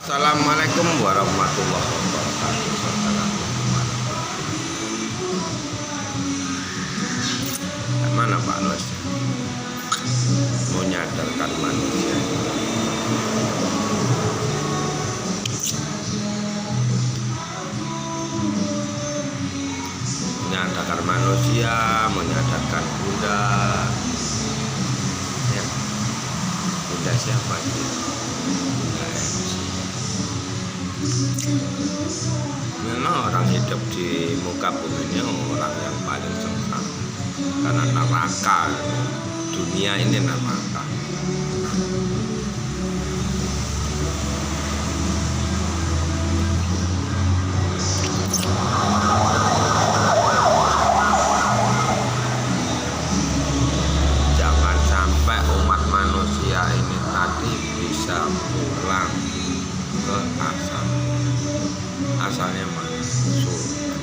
Assalamualaikum warahmatullahi wabarakatuh. Mana Pak Los? Menyadarkan manusia. Menyadarkan manusia, menyadarkan Bunda. Ya, Bunda siapa sih? Memang orang hidup di muka bumi ini orang yang paling sengkang, karena neraka, dunia ini neraka. Jangan sampai umat manusia ini tadi bisa pulang ke asal. Asalnya mana? Surga.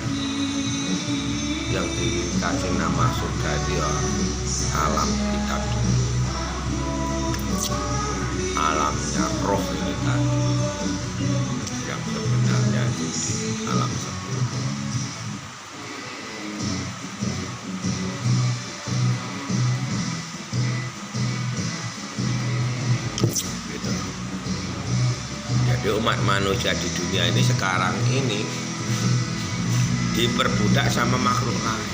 Yang dikasih nama surga dia alam kita dulu, alamnya roh ini tadi, yang sebenarnya itu di alam sebelumnya. Gitu. Jadi umat manusia di dunia ini sekarang ini diperbudak sama makhluk lain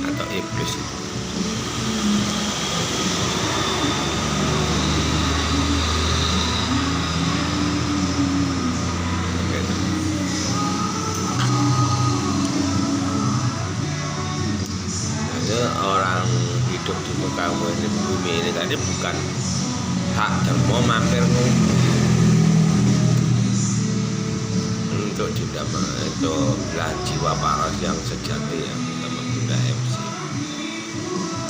atau iblis itu. Gitu. Jadi orang hidup di muka bumi ini tadi bukan hak dan mau mampir untuk didama itu lah jiwa paras yang sejati yang sama Bunda MC.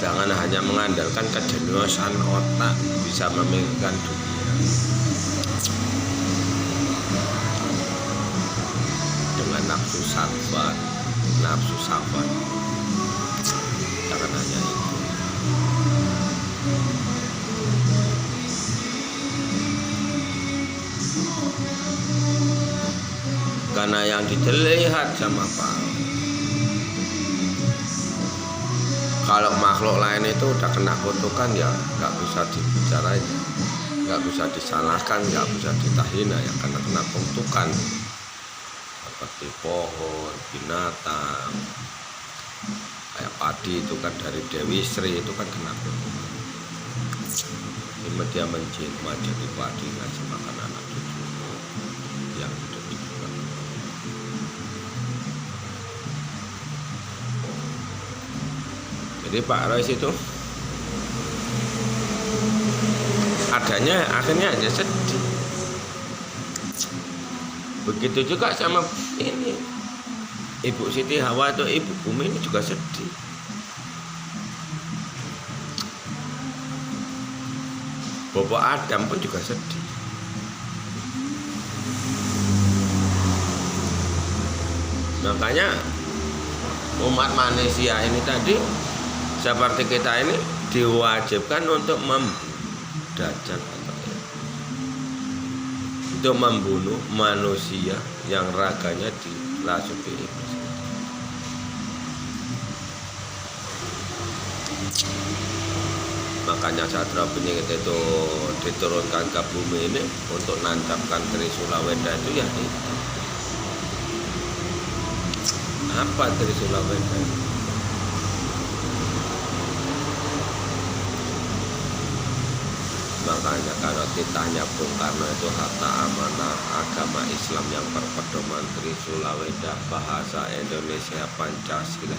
Jangan hanya mengandalkan kejeniusan otak bisa memikirkan dunia dengan nafsu syahwat. Jangan hanya itu. Karena yang dilihat sama Pak, kalau makhluk lain itu udah kena kutukan ya nggak bisa dibicarain, nggak bisa disalahkan, nggak bisa ditahina ya, karena kena kutukan seperti pohon, binatang, kayak padi itu kan dari Dewi Sri itu kan kena kutukan. Ini dia menjelma jadi padi ngasih makan anak cucu yang hidup di muka. Jadi Pak Rois itu adanya akhirnya hanya sedih. Begitu juga sama ini Ibu Siti Hawa atau Ibu Bumi ini juga sedih. Bapak Adam pun juga sedih. Makanya umat manusia ini tadi seperti kita ini diwajibkan untuk dajjal untuk membunuh manusia yang raganya dirasuki iblis. Makanya Satria Penyihir itu diturunkan ke bumi ini untuk nancapkan Trisula Weda itu ya itu. Apa Trisula Weda? Makanya kalau ditanya Bung Karno itu harta amanah agama Islam yang berpedoman Trisula Weda, bahasa Indonesia Pancasila,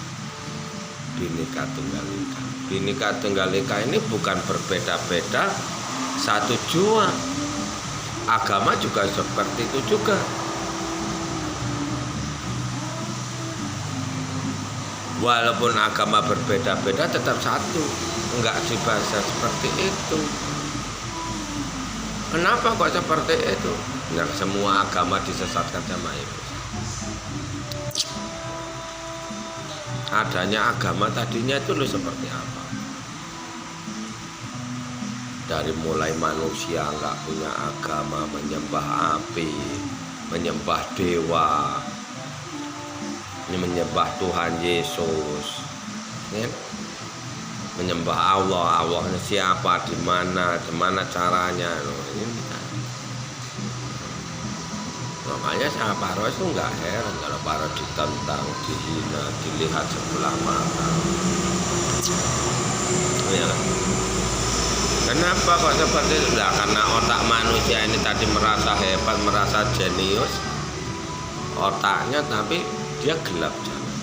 Bhinneka Tunggal Ika. Bhinneka Tunggal Ika ini bukan berbeda-beda satu jua. Agama juga seperti itu juga. Walaupun agama berbeda-beda tetap satu, enggak dibahas seperti itu. Kenapa kok seperti itu? Nah, semua agama disesatkan sama iblis. Adanya agama tadinya itu loh seperti apa? Dari mulai manusia nggak punya agama, menyembah api, menyembah dewa, ini menyembah Tuhan Yesus, ya? Menyembah Allah, Allahnya siapa, di mana caranya, ini. Makanya sama Paro itu nggak heran kalau Paro ditentang, dihina, dilihat sebelah mata. Ya. Kenapa kok seperti itu? Nah, karena otak manusia ini tadi merasa hebat, merasa jenius otaknya, tapi dia gelap jalan.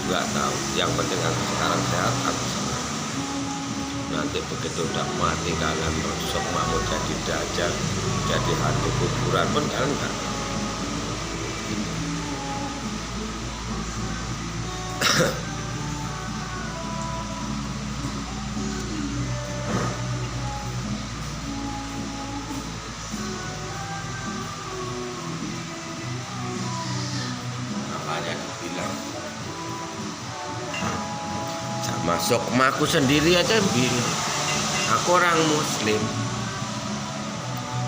Nggak tahu. Yang penting aku sekarang sehat, aku senang. Nanti begitu udah mati kalian rusuk mau jadi dajjal, jadi hantu kuburan pun kalian nggak tahu. Makanya dibilang sama sokmaku sendiri aja bilang, aku orang Muslim,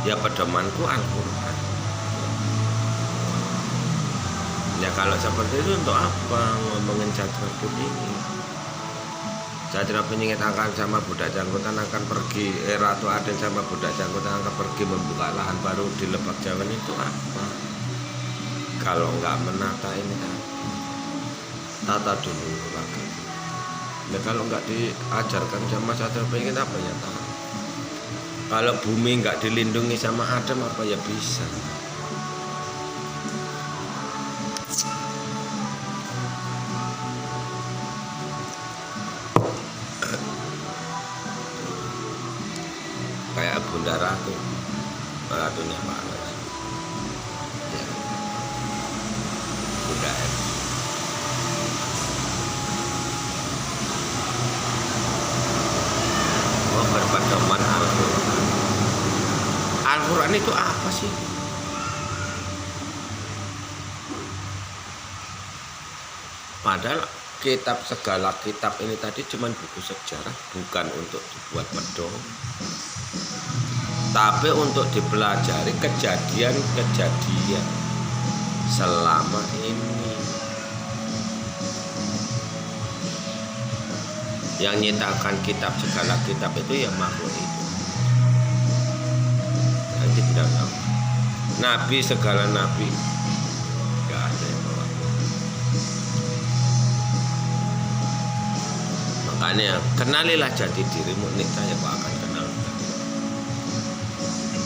ya pedomanku Al-Quran. Ya kalau seperti itu untuk apa ngomongin Jatra Peningit? Jatra Peningit akan sama budak jangkutan akan pergi, Ratu Aden sama budak jangkutan akan pergi membuka lahan baru di Lebak Jawan, itu apa? Kalau nggak menata ini kan, tata dulu lagi. Ya kalau nggak diajarkan sama Jatra Peningit apa ya tahu? Kalau bumi nggak dilindungi sama Adam apa ya bisa? Kayak Bunda Ratu, Ratunya Pak Alex, ya. Bunda M. Oh, berpedoman Al-Quran. Al-Quran itu apa sih? Padahal kitab, segala kitab ini tadi cuma buku sejarah, bukan untuk dibuat pedoman, tapi untuk dipelajari kejadian-kejadian selama ini. Yang nyitakan kitab, segala kitab itu ya makhluk itu. Nanti tidak tahu. Nabi, segala nabi nggak ada yang bawa. Makanya kenalilah jati dirimu, niscaya kau akan kenal.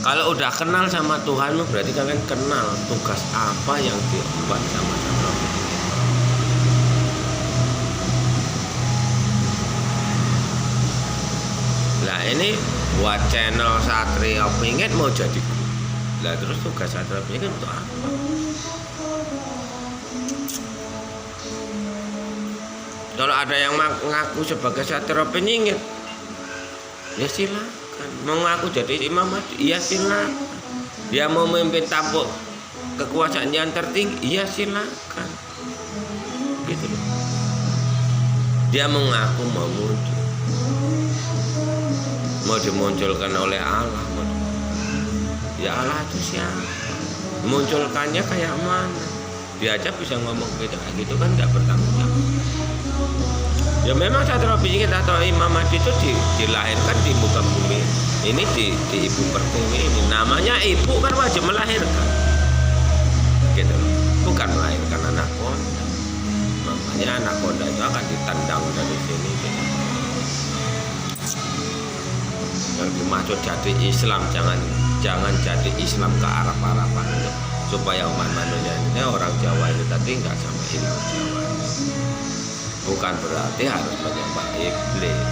Kalau udah kenal sama Tuhanmu, berarti kalian kenal tugas apa yang diemban sama Jatra Peningit. Nah ini buat channel Satria Peningit mau jadi guru. Lah terus tugas Satria Peningit untuk apa? Kalau ada yang mengaku sebagai Satria Peningit, ya silakan. Mau ngaku jadi Imam Mahdi, ya silakan. Dia mau memimpin tampuk kekuasaan yang tertinggi, ya silakan. Gitu loh. Dia mengaku mau muncul, mau dimunculkan oleh Allah, ya Allah itu siapa? Munculkannya kayak mana? Dia aja bisa ngomong gitu kan, nggak bertanggung jawab. Ya memang Jatra Peningit atau Imam Mahdi itu dilahirkan di muka bumi ini, di Ibu Pertiwi ini. Namanya ibu kan wajib melahirkan, gitu loh. Bukan melahirkan anak konda. Makanya anak konda itu akan ditendang dari sini, gitu. Yang dimaksud jadi Islam, jangan jadi Islam ke Arab-Araban, supaya umat manusia ini, orang Jawa ini tadi nggak sampai ilmu Jawa. Bukan berarti harus menyembah iblis.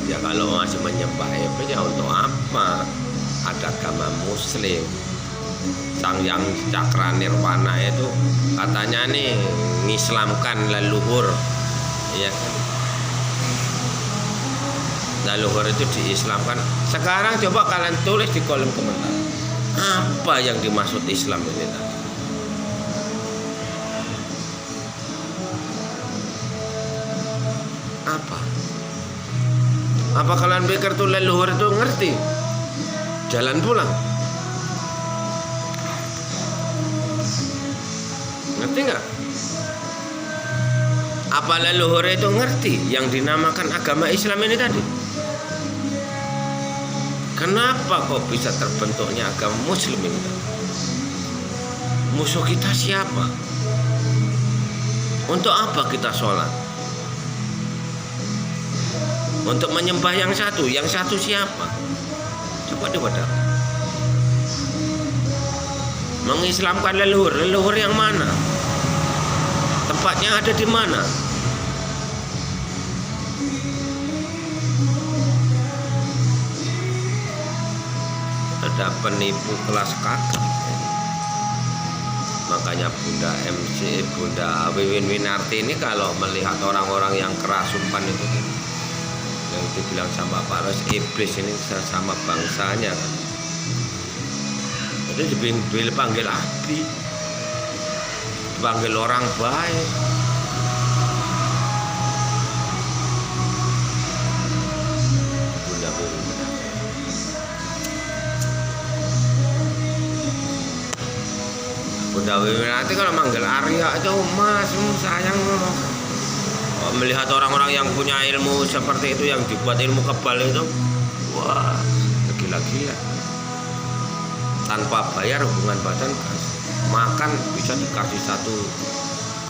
Ya kalau masih menyembah iblis, ya untuk apa? Ada agama Muslim. Sang yang Cakra Nirwana itu katanya nih ngislamkan leluhur, ya kan? Leluhur itu diislamkan. Sekarang coba kalian tulis di kolom komentar, apa yang dimaksud Islam ini tadi? apa? Apa kalian pikir tuh leluhur itu ngerti jalan pulang? Ngerti nggak? Apa leluhur itu ngerti yang dinamakan agama Islam ini tadi? Kenapa kok bisa terbentuknya agama Muslim ini? Musuh kita siapa? Untuk apa kita sholat? Untuk menyembah yang satu siapa? Coba dibaca. Mengislamkan leluhur yang mana? Tempatnya ada di mana? Ada penipu kelas kakap. Makanya Bunda MC, Bunda Wiwin Winarti ini kalau melihat orang-orang yang kerasukan itu, yang dibilang sama Pak Ros, iblis ini sama bangsanya kan. Jadi dipanggil abdi, dipanggil orang baik. Bunda Wiwin Winarti. Bunda Wiwin Winarti kalau manggil Arya itu mas sayang. Melihat orang-orang yang punya ilmu seperti itu, yang dibuat ilmu kebal itu, wah gila-gila. Tanpa bayar hubungan badan makan bisa dikasih satu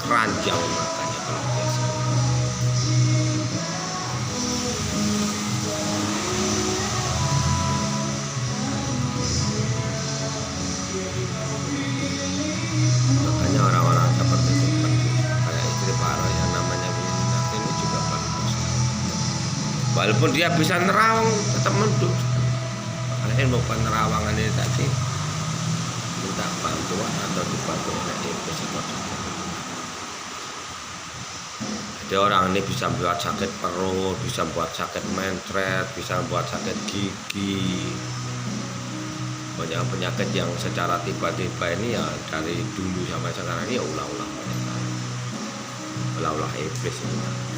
keranjang makannya kalau biasa. Makanya orang-orang seperti itu kayak istri Pak Ros yang namanya Winarti ini juga bagus. Walaupun dia bisa nerawang tetap mendung. Makanya ilmu penerawangan ini tadi minta bantuan atau dibantu oleh iblis itu. Jadi orang ini bisa buat sakit perut, bisa buat sakit mentret, bisa buat sakit gigi. Banyak penyakit yang secara tiba-tiba ini ya dari dulu sampai sekarang ini ya ulah-ulah iblis ini.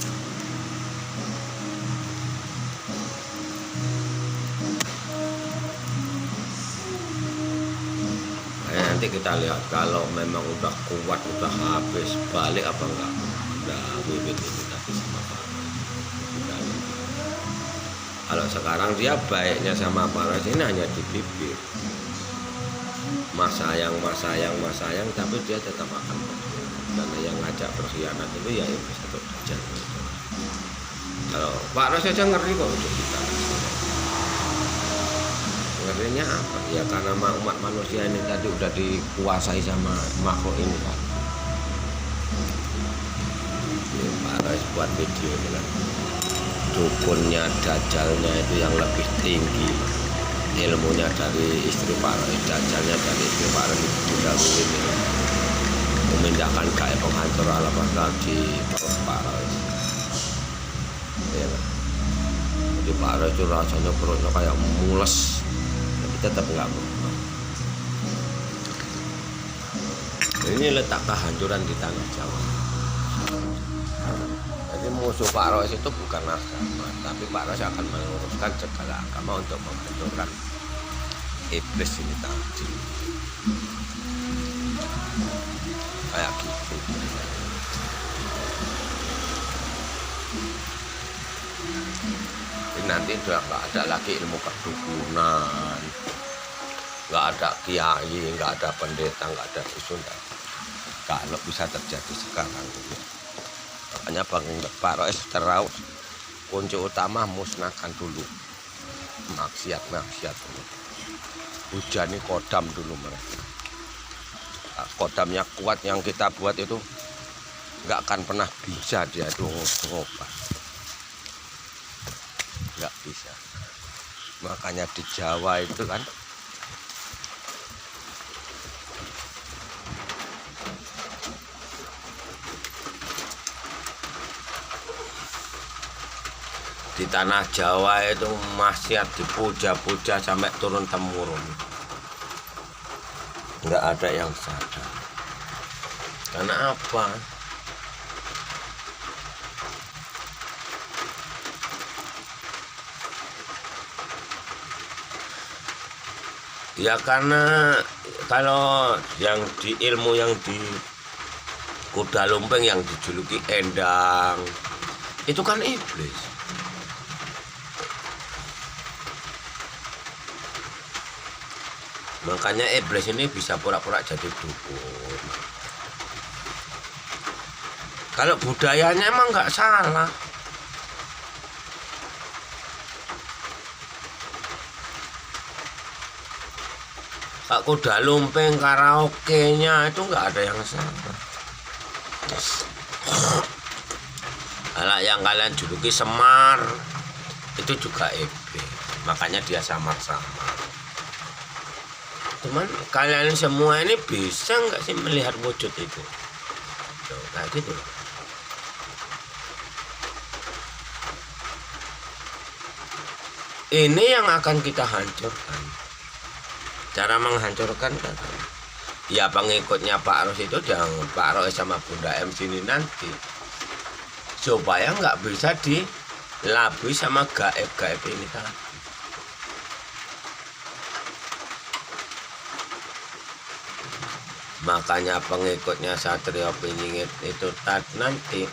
Nanti kita lihat kalau memang udah kuat, udah habis, balik apa enggak. Udah Wiwin itu tadi sama Pak Ros. Kalau sekarang dia baiknya sama Pak Ros ini hanya di bibir. Mas sayang, tapi dia tetap akan berkhianat. Karena yang ngajak berkhianat itu ya iblis atau dajjal. Kalau Pak Ros aja ngeri kok untuk kita. Ngerinya apa? Ya karena umat manusia ini tadi udah dikuasai sama makhluk ini kan. Ini Pak Ros buat video ini kan. Dukunnya, dajjalnya itu yang lebih tinggi. Ilmunya dari istri Pak Ros, dajjalnya dari istri Pak Ros itu Bunda Wiwin ini. Memindahkan gaib penghancur alam bakal di perut Pak Ros. Ya, jadi Pak Ros itu rasanya perutnya kayak mules. Tetap nggak berubah. Ini letak kehancuran di tanah Jawa. Jadi musuh Pak Ros itu bukan agama, tapi Pak Ros akan meluruskan segala agama untuk membenturkan iblis ini tadi. Kayak gitu. Nanti udah nggak ada lagi ilmu kedukunan, nggak ada kiai, nggak ada pendeta, nggak ada dusun. Kalau bisa terjadi sekarang ini, makanya Pak Ros terus kunci utama musnahkan dulu maksiat dulu, hujani kodam dulu mereka. Kodamnya kuat yang kita buat itu nggak akan pernah bisa dia ngobat. Nggak bisa. Makanya di Jawa itu kan di tanah Jawa itu maksiat dipuja-puja sampai turun temurun. Nggak ada yang sadar. Karena apa? Ya karena kalau yang di ilmu yang di kuda lumping yang dijuluki Endang itu kan iblis. Makanya iblis ini bisa pura-pura jadi dukun. Kalau budayanya emang nggak salah. Kak kuda lumping, karaoke-nya itu nggak ada yang salah. Kalau yang kalian juluki Semar itu juga iblis, makanya dia samar-samar. Cuman kalian semua ini bisa nggak sih melihat wujud itu? Tuh, kayak gitu loh. Ini yang akan kita hancurkan. Cara menghancurkan kan ya pengikutnya Pak Ros itu jangan Pak Ros sama Bunda M sini nanti supaya nggak bisa dilabui sama gaib-gaib ini tadi. Makanya pengikutnya Satrio Piningit itu nanti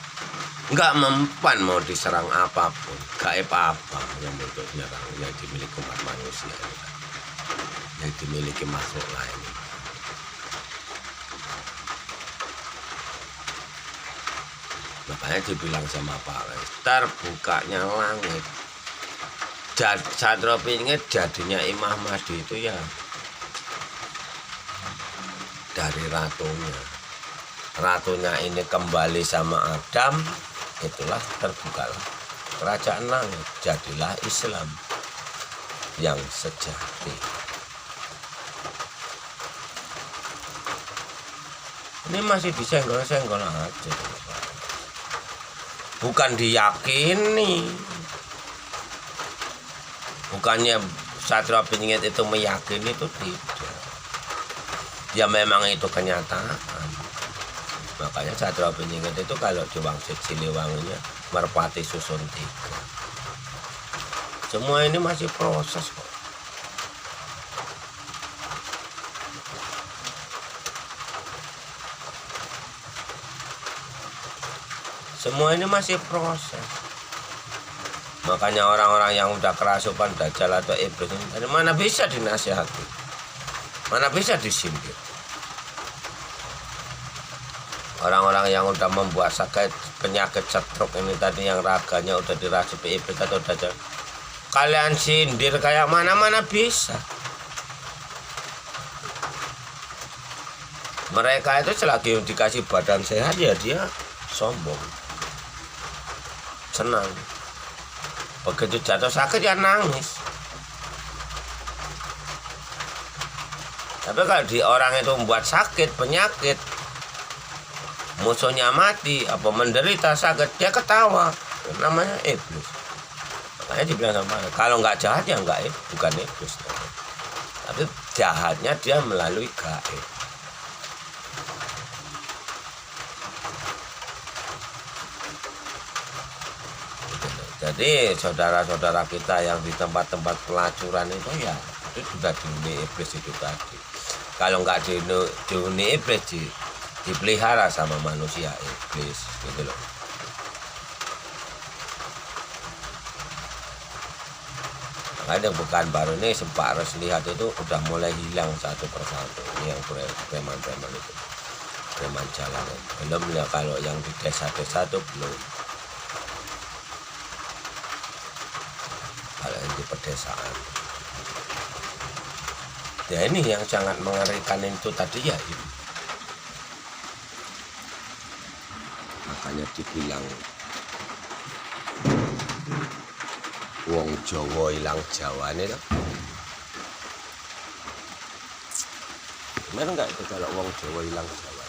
nggak mempan mau diserang apapun, gaib apa yang untuk menyerang yang dimiliki umat manusia ini, yang dimiliki makhluk lain. Makanya dibilang sama Pak Res, terbukanya langit. Satrio Piningit jadinya Imam Mahdi itu ya dari ratunya. Ratunya ini kembali sama Adam, itulah terbukalah kerajaan langit, jadilah Islam yang sejati. Ini masih disenggol-senggol aja, bukan diyakini. Bukannya Satrio Piningit itu meyakini, itu tidak. Ya memang itu kenyataan. Makanya Satrio Piningit itu kalau di Wangsit Siliwanginya Merpati Susun 3. Semua ini masih proses kok. Semua ini masih proses. Makanya orang-orang yang udah kerasukan dajjal atau iblis ini mana bisa dinasihati, mana bisa disindir. Orang-orang yang udah membuat sakit penyakit stroke ini tadi, yang raganya udah dirasuki iblis atau dajjal, kalian sindir kayak mana bisa. Mereka itu selagi dikasih badan sehat ya dia sombong, senang. Begitu jatuh sakit ya nangis. Tapi kalau di orang itu membuat sakit penyakit, musuhnya mati apa menderita sakit, dia ketawa, namanya iblis. Makanya dibilang sama, kalau nggak jahat ya nggak, bukan iblis, tapi jahatnya dia melalui gaib. Jadi saudara-saudara kita yang di tempat-tempat pelacuran itu ya itu sudah dihuni iblis itu tadi. Kalau nggak dihuni iblis, dipelihara sama manusia iblis gitu loh. Makanya bukan baru ini Pak Res lihat itu udah mulai hilang satu persatu. Ini yang preman-preman itu, preman jalanan. Belum ya kalau yang di desa-desa itu belum. Kalau yang di pedesaan. Ya ini yang sangat mengerikan itu tadi ya ini. Makanya dibilang wong Jawa ilang Jawane loh. Benar nggak itu kalau wong Jawa ilang Jawa?